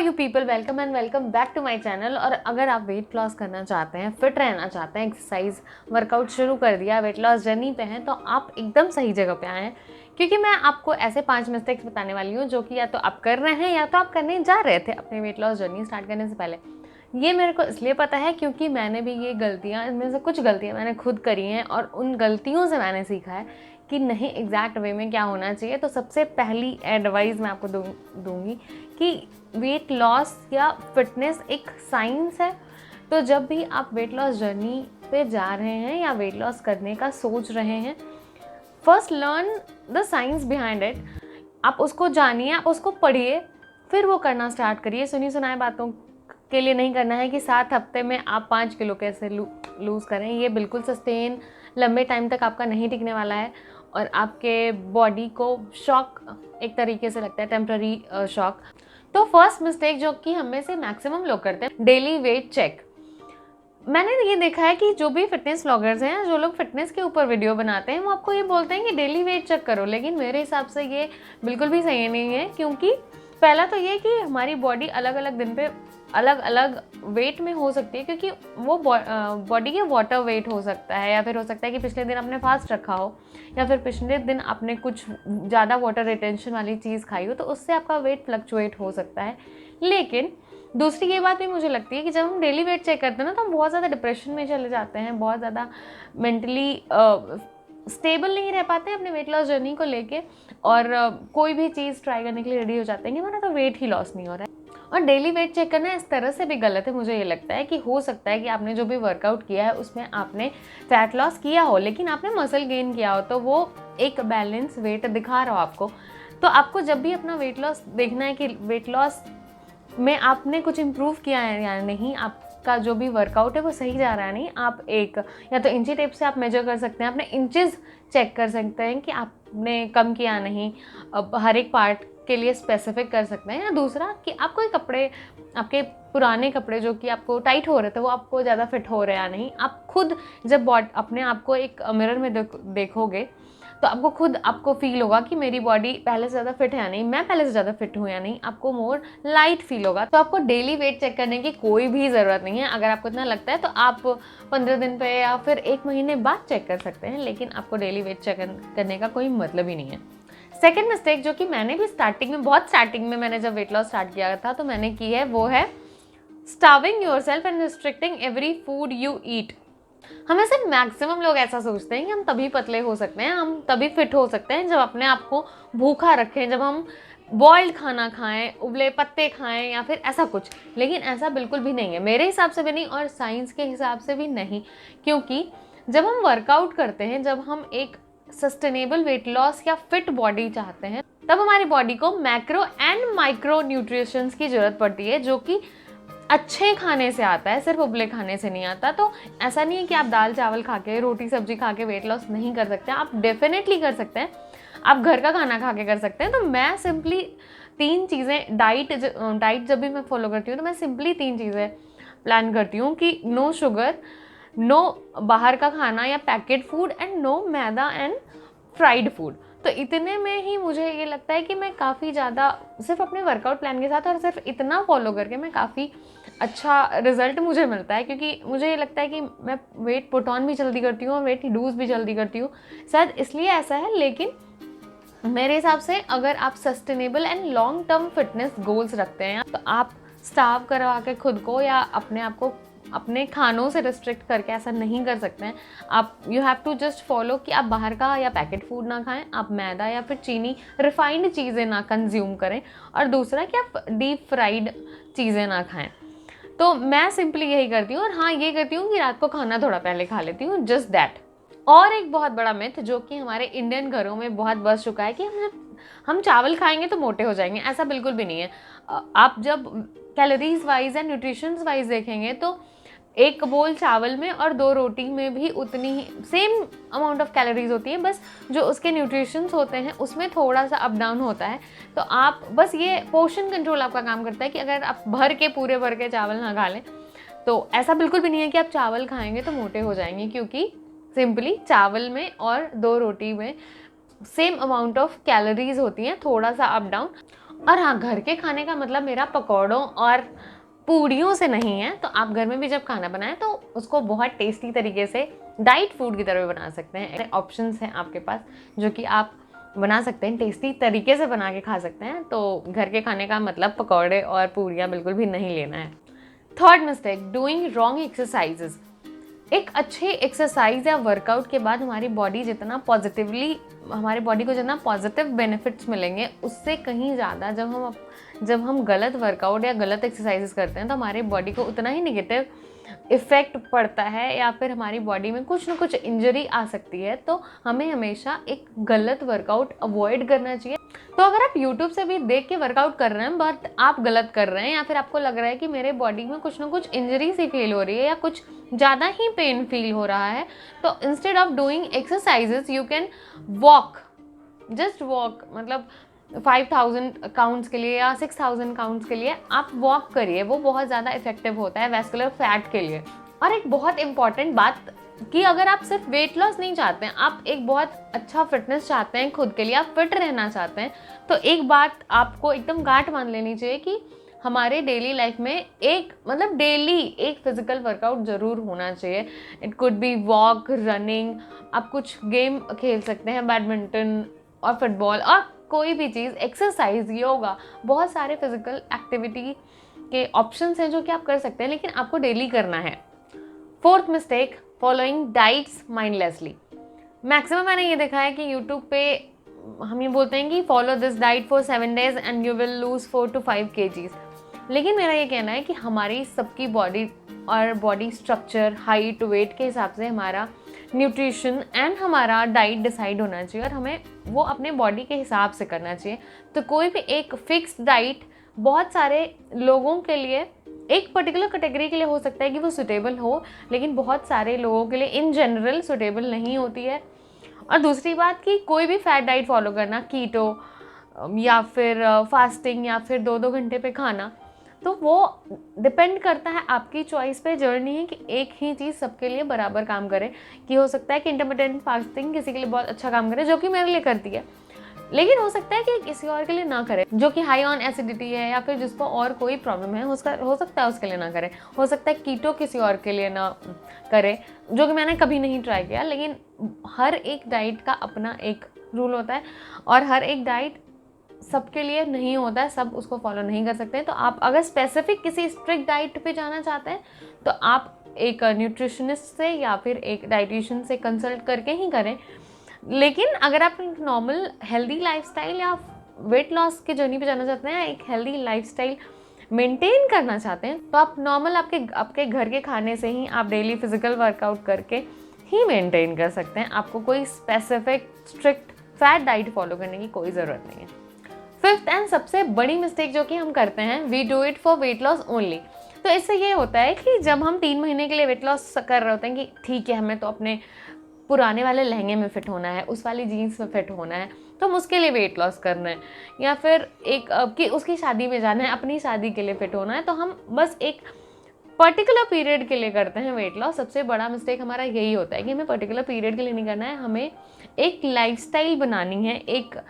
You people, welcome and welcome back to my channel. और अगर आप वेट लॉस करना चाहते हैं, फिट रहना चाहते हैं, एक्सरसाइज वर्कआउट शुरू कर दिया, वेट लॉस जर्नी पे हैं, तो आप एकदम सही जगह पे आए हैं। क्योंकि मैं आपको ऐसे 5 मिस्टेक्स बताने वाली हूँ जो कि या तो आप कर रहे हैं या तो आप करने जा रहे थे अपनी वेट लॉस जर्नी स्टार्ट करने से पहले। ये मेरे को इसलिए पता है क्योंकि मैंने भी ये गलतियाँ, इनमें से कुछ गलतियाँ मैंने खुद करी हैं और उन गलतियों से मैंने सीखा है कि नहीं एग्जैक्ट वे में क्या होना चाहिए। तो सबसे पहली एडवाइस मैं आपको दूंगी कि वेट लॉस या फिटनेस एक साइंस है। तो जब भी आप वेट लॉस जर्नी पे जा रहे हैं या वेट लॉस करने का सोच रहे हैं, first learn the science behind it. आप उसको जानिए, आप उसको पढ़िए, फिर वो करना स्टार्ट करिए। सुनी सुनाए बातों के लिए नहीं करना है कि 7 हफ्ते में आप 5 किलो कैसे लूज़ करें। ये बिल्कुल सस्टेन लंबे टाइम तक आपका नहीं टिकने वाला है और आपके बॉडी को शॉक एक तरीके से लगता है, टेम्पररी शॉक। तो फर्स्ट मिस्टेक जो कि हम में से मैक्सिमम लोग करते हैं, डेली वेट चेक। मैंने ये देखा है कि जो भी फिटनेस व्लॉगर्स हैं, जो लोग फिटनेस के ऊपर वीडियो बनाते हैं, वो आपको ये बोलते हैं कि डेली वेट चेक करो, लेकिन मेरे हिसाब से ये बिल्कुल भी सही नहीं है। क्योंकि पहला तो ये कि हमारी बॉडी अलग अलग दिन पे अलग अलग वेट में हो सकती है, क्योंकि वो बॉडी के वाटर वेट हो सकता है, या फिर हो सकता है कि पिछले दिन आपने फास्ट रखा हो, या फिर पिछले दिन आपने कुछ ज़्यादा वाटर रिटेंशन वाली चीज़ खाई हो, तो उससे आपका वेट फ्लक्चुएट हो सकता है। लेकिन दूसरी ये बात भी मुझे लगती है कि जब हम डेली वेट चेक करते हैं ना, तो हम बहुत ज़्यादा डिप्रेशन में चले जाते हैं, बहुत ज़्यादा मेंटली स्टेबल नहीं रह पाते हैं अपने वेट लॉस जर्नी को लेके, और कोई भी चीज़ ट्राई करने के लिए रेडी हो जाते हैं कि हमारा तो वेट ही लॉस नहीं हो रहा है। और डेली वेट चेक करना इस तरह से भी गलत है। मुझे ये लगता है कि हो सकता है कि आपने जो भी वर्कआउट किया है उसमें आपने फैट लॉस किया हो, लेकिन आपने मसल गेन किया हो, तो वो एक बैलेंस वेट दिखा रहा हो आपको। तो आपको जब भी अपना वेट लॉस देखना है कि वेट लॉस में आपने कुछ इम्प्रूव किया है या नहीं, आपका जो भी वर्कआउट है वो सही जा रहा है नहीं, आप एक या तो इंची टेप से आप मेजर कर सकते हैं, अपने इंचेस चेक कर सकते हैं कि आपने कम किया नहीं, अब हर एक पार्ट के लिए स्पेसिफिक कर सकते हैं। या दूसरा कि आप कोई कपड़े, आपके पुराने कपड़े जो कि आपको टाइट हो रहे थे, वो आपको ज़्यादा फिट हो रहे हैं या नहीं। आप खुद जब अपने आप को एक मिरर में देखोगे तो आपको खुद फील होगा कि मेरी बॉडी पहले से ज़्यादा फिट है या नहीं, मैं पहले से ज़्यादा फिट हूँ या नहीं, आपको मोर लाइट फील होगा। तो आपको डेली वेट चेक करने की कोई भी ज़रूरत नहीं है। अगर आपको इतना लगता है तो आप 15 दिन पे या फिर 1 महीने बाद चेक कर सकते हैं, लेकिन आपको डेली वेट चेक करने का कोई मतलब ही नहीं है। सेकेंड मिस्टेक जो कि मैंने भी बहुत स्टार्टिंग में मैंने जब वेट लॉस स्टार्ट किया था तो मैंने की है, वो है starving yourself and restricting every food you eat. हमें से मैक्सिमम लोग ऐसा सोचते हैं कि हम तभी पतले हो सकते हैं, हम तभी फिट हो सकते हैं जब अपने आप को भूखा रखें, जब हम बॉइल्ड खाना खाएं, उबले पत्ते खाएं या फिर ऐसा कुछ। लेकिन ऐसा बिल्कुल भी नहीं है, मेरे हिसाब से भी नहीं और साइंस के हिसाब से भी नहीं। क्योंकि जब हम वर्कआउट करते हैं, जब हम एक सस्टेनेबल वेट लॉस या फिट बॉडी चाहते हैं, तब हमारी बॉडी को मैक्रो एंड माइक्रो न्यूट्रिशंस की जरूरत पड़ती है, जो कि अच्छे खाने से आता है, सिर्फ उबले खाने से नहीं आता। तो ऐसा नहीं है कि आप दाल चावल खा के, रोटी सब्जी खा के वेट लॉस नहीं कर सकते, आप डेफिनेटली कर सकते हैं। आप घर का खाना खा के कर सकते हैं। तो मैं सिंपली 3 चीज़ें, डाइट जब भी मैं फॉलो करती हूँ तो मैं सिंपली 3 चीज़ें प्लान करती हूँ कि नो शुगर, नो बाहर का खाना या packet food, and no maida and fried food. तो इतने में ही मुझे ये लगता है कि मैं काफ़ी ज़्यादा सिर्फ अपने वर्कआउट प्लान के साथ और सिर्फ इतना फॉलो करके मैं काफ़ी अच्छा रिजल्ट मुझे मिलता है। क्योंकि मुझे ये लगता है कि मैं वेट पुट ऑन भी जल्दी करती हूँ और वेट लूज़ भी जल्दी करती हूँ, शायद इसलिए ऐसा है। लेकिन मेरे हिसाब से अगर आप sustainable and long term fitness goals रखते हैं, तो आप स्टार्व करवा के खुद को या अपने आप को अपने खानों से रिस्ट्रिक्ट करके ऐसा नहीं कर सकते हैं। आप you have to just follow कि आप बाहर का या पैकेट फूड ना खाएं, आप मैदा या फिर चीनी रिफाइंड चीज़ें ना कंज्यूम करें, और दूसरा कि आप डीप फ्राइड चीज़ें ना खाएं। तो मैं सिंपली यही करती हूँ। और हाँ, ये करती हूँ कि रात को खाना थोड़ा पहले खा लेती हूँ, जस्ट दैट। और एक बहुत बड़ा मिथ जो कि हमारे इंडियन घरों में बहुत बस चुका है कि हम चावल खाएंगे तो मोटे हो जाएंगे। ऐसा बिल्कुल भी नहीं है। आप जब calories wise and nutrition wise देखेंगे तो 1 बोल चावल में और 2 रोटी में भी उतनी ही सेम अमाउंट ऑफ कैलोरीज होती है, बस जो उसके न्यूट्रिशंस होते हैं उसमें थोड़ा सा अप डाउन होता है। तो आप बस ये पोर्शन कंट्रोल आपका काम करता है कि अगर आप पूरे भर के चावल ना खा लें, तो ऐसा बिल्कुल भी नहीं है कि आप चावल खाएंगे तो मोटे हो जाएंगे। क्योंकि सिंपली चावल में और 2 रोटी में सेम अमाउंट ऑफ कैलोरीज होती हैं, थोड़ा सा अप डाउन। और हाँ, घर के खाने का मतलब मेरा पकौड़ों और पूड़ियों से नहीं है। तो आप घर में भी जब खाना बनाएं तो उसको बहुत टेस्टी तरीके से डाइट फूड की तरह बना सकते हैं। ऑप्शंस हैं आपके पास जो कि आप बना सकते हैं, टेस्टी तरीके से बना के खा सकते हैं। तो घर के खाने का मतलब पकौड़े और पूड़ियाँ बिल्कुल भी नहीं लेना है। Third mistake, doing wrong exercises. एक अच्छे एक्सरसाइज या वर्कआउट के बाद हमारी बॉडी को जितना पॉजिटिव बेनिफिट्स मिलेंगे उससे कहीं ज़्यादा जब हम गलत वर्कआउट या गलत एक्सरसाइजेस करते हैं तो हमारे बॉडी को उतना ही नेगेटिव इफ़ेक्ट पड़ता है या फिर हमारी बॉडी में कुछ ना कुछ इंजरी आ सकती है। तो हमें हमेशा एक गलत वर्कआउट अवॉइड करना चाहिए। तो अगर आप YouTube से भी देख के वर्कआउट कर रहे हैं बट आप गलत कर रहे हैं या फिर आपको लग रहा है कि मेरे बॉडी में कुछ ना कुछ इंजरी सी फील हो रही है या कुछ ज़्यादा ही पेन फील हो रहा है, तो instead of doing exercises you can walk, just walk. मतलब 5000 काउंट्स के लिए या 6000 काउंट्स के लिए आप वॉक करिए, वो बहुत ज़्यादा इफेक्टिव होता है वैस्कुलर फैट के लिए। और एक बहुत इंपॉर्टेंट बात कि अगर आप सिर्फ वेट लॉस नहीं चाहते हैं, आप एक बहुत अच्छा फिटनेस चाहते हैं खुद के लिए, आप फिट रहना चाहते हैं, तो एक बात आपको एकदम गांठ मान लेनी चाहिए कि हमारे डेली लाइफ में डेली एक फिजिकल वर्कआउट ज़रूर होना चाहिए। It could be walk, running, आप कुछ गेम खेल सकते हैं, बैडमिंटन और फुटबॉल और कोई भी चीज़, एक्सरसाइज, योगा, बहुत सारे फिजिकल एक्टिविटी के ऑप्शंस हैं जो कि आप कर सकते हैं, लेकिन आपको डेली करना है। Fourth mistake, following diets mindlessly. Maximum मैंने ये देखा है कि यूट्यूब पे हम ये बोलते हैं कि follow this diet for 7 days and you will lose 4 to 5 kgs। लेकिन मेरा ये कहना है कि हमारी सबकी बॉडी और बॉडी स्ट्रक्चर, हाइट, वेट के हिसाब से हमारा न्यूट्रिशन एंड हमारा डाइट डिसाइड होना चाहिए और हमें वो अपने बॉडी के हिसाब से करना चाहिए। तो कोई भी एक फिक्स्ड डाइट बहुत सारे लोगों के लिए, एक पर्टिकुलर कैटेगरी के लिए हो सकता है कि वो सुटेबल हो, लेकिन बहुत सारे लोगों के लिए इन जनरल सुटेबल नहीं होती है। और दूसरी बात कि कोई भी फैट डाइट फॉलो करना, कीटो या फिर फास्टिंग या फिर 2-2 घंटे पे खाना, तो वो डिपेंड करता है आपकी चॉइस पे। जर्नी है कि एक ही चीज़ सबके लिए बराबर काम करे, कि हो सकता है कि इंटरमिटेंट फास्टिंग किसी के लिए बहुत अच्छा काम करे जो कि मेरे लिए करती है, लेकिन हो सकता है कि किसी और के लिए ना करे जो कि हाई ऑन एसिडिटी है या फिर जिसको और कोई प्रॉब्लम है, हो सकता है उसके लिए ना करे। हो सकता है कीटो किसी और के लिए ना करे, जो कि मैंने कभी नहीं ट्राई किया। लेकिन हर एक डाइट का अपना एक रूल होता है और हर एक डाइट सबके लिए नहीं होता है, सब उसको फॉलो नहीं कर सकते हैं। तो आप अगर स्पेसिफिक किसी स्ट्रिक्ट डाइट पे जाना चाहते हैं तो आप एक न्यूट्रिशनिस्ट से या फिर एक डाइटिशियन से कंसल्ट करके ही करें। लेकिन अगर आप एक नॉर्मल हेल्दी लाइफस्टाइल या वेट लॉस की जर्नी पे जाना चाहते हैं, एक हेल्दी लाइफस्टाइल मेंटेन करना चाहते हैं, तो आप नॉर्मल आपके घर के खाने से ही आप डेली फिजिकल वर्कआउट करके ही मेंटेन कर सकते हैं। आपको कोई specific strict fat diet follow करने की कोई ज़रूरत नहीं है। फिफ्थ एंड सबसे बड़ी मिस्टेक जो कि हम करते हैं, we do it for weight loss only. तो इससे ये होता है कि जब हम 3 महीने के लिए वेट लॉस कर रहे होते हैं कि ठीक है, हमें तो अपने पुराने वाले लहंगे में फिट होना है, उस वाली जीन्स में फिट होना है, तो हम उसके लिए वेट लॉस करना है, या फिर कि उसकी शादी में जाना है, अपनी शादी के लिए फिट होना है, तो हम बस एक पर्टिकुलर पीरियड के लिए करते हैं वेट लॉस। सबसे बड़ा मिस्टेक हमारा यही होता है कि हमें पर्टिकुलर पीरियड के लिए नहीं करना है, हमें एक लाइफस्टाइल बनानी है, एक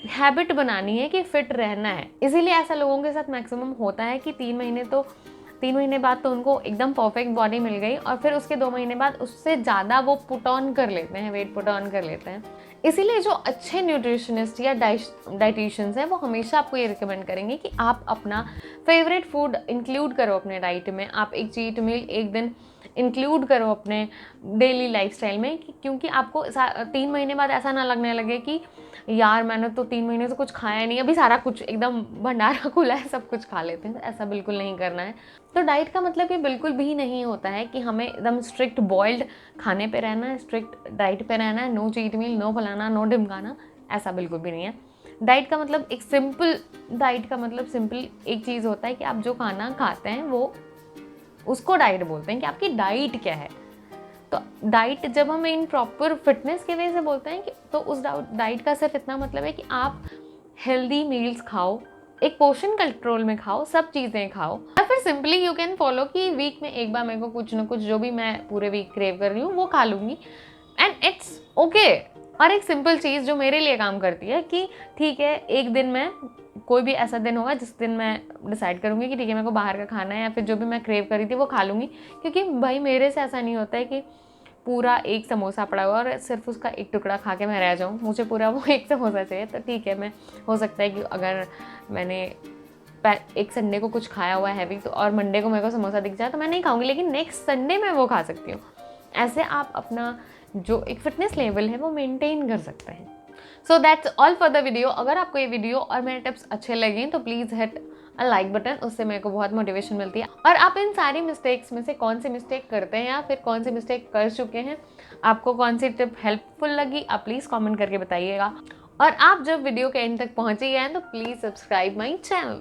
हैबिट बनानी है कि फिट रहना है। इसीलिए ऐसा लोगों के साथ मैक्सिमम होता है कि 3 महीने बाद तो उनको एकदम परफेक्ट बॉडी मिल गई और फिर उसके 2 महीने बाद उससे ज़्यादा वो पुट ऑन कर लेते हैं, वेट पुट ऑन कर लेते हैं। इसीलिए जो अच्छे न्यूट्रिशनिस्ट या डाइटिशियंस हैं वो हमेशा आपको ये रिकमेंड करेंगे कि आप अपना फेवरेट फूड इंक्लूड करो अपने डाइट में। आप एक चीट मील एक दिन इंक्लूड करो अपने डेली लाइफस्टाइल में, क्योंकि आपको 3 महीने बाद ऐसा ना लगने लगे कि यार मैंने तो 3 महीने से कुछ खाया नहीं, अभी सारा कुछ एकदम भंडारा खुला है, सब कुछ खा लेते हैं। तो ऐसा बिल्कुल नहीं करना है। तो डाइट का मतलब ये बिल्कुल भी नहीं होता है कि हमें एकदम स्ट्रिक्ट बॉइल्ड खाने पे रहना है, स्ट्रिक्ट डाइट पे रहना है, नो चीट मील, नो फलाना, नो ढिमकाना, ऐसा बिल्कुल भी नहीं है। डाइट का मतलब सिंपल एक चीज़ होता है कि आप जो खाना खाते हैं वो उसको डाइट बोलते हैं कि आपकी डाइट क्या है। तो डाइट जब हम इन प्रॉपर फिटनेस के वे से बोलते हैं कि तो उस डाइट का सिर्फ इतना मतलब है कि आप हेल्दी मील्स खाओ, एक पोर्शन कंट्रोल में खाओ, सब चीज़ें खाओ, या फिर सिंपली यू कैन फॉलो कि वीक में एक बार मेरे को कुछ ना कुछ जो भी मैं पूरे वीक क्रेव कर रही हूँ वो खा लूँगी, एंड इट्स ओके। और एक सिंपल चीज़ जो मेरे लिए काम करती है कि ठीक है, एक दिन में कोई भी ऐसा दिन होगा जिस दिन मैं डिसाइड करूँगी कि ठीक है मेरे को बाहर का खाना है, या फिर जो भी मैं क्रेव करी थी वो खा लूँगी। क्योंकि भाई मेरे से ऐसा नहीं होता है कि पूरा एक समोसा पड़ा हुआ और सिर्फ उसका एक टुकड़ा खा के मैं रह जाऊँ, मुझे पूरा वो एक समोसा चाहिए। तो ठीक है, मैं हो सकता है कि अगर मैंने एक संडे को कुछ खाया हुआ है हैवी, तो और मंडे को मेरे को समोसा दिख जाए तो मैं नहीं खाऊंगी, लेकिन नेक्स्ट संडे मैं वो खा सकती हूँ। ऐसे आप अपना जो एक फिटनेस लेवल है वो मेंटेन कर सकते हैं। So that's all for the video. अगर आपको ये वीडियो और मेरे टिप्स अच्छे लगे तो please hit a like button, उससे मेरे को बहुत मोटिवेशन मिलती है। और आप इन सारी मिस्टेक्स में से कौन सी मिस्टेक करते हैं या फिर कौन सी मिस्टेक कर चुके हैं, आपको कौन सी टिप हेल्पफुल लगी, आप प्लीज़ कमेंट करके बताइएगा। और आप जब वीडियो के एंड तक पहुँचे हैं तो प्लीज़ सब्सक्राइब माई चैनल।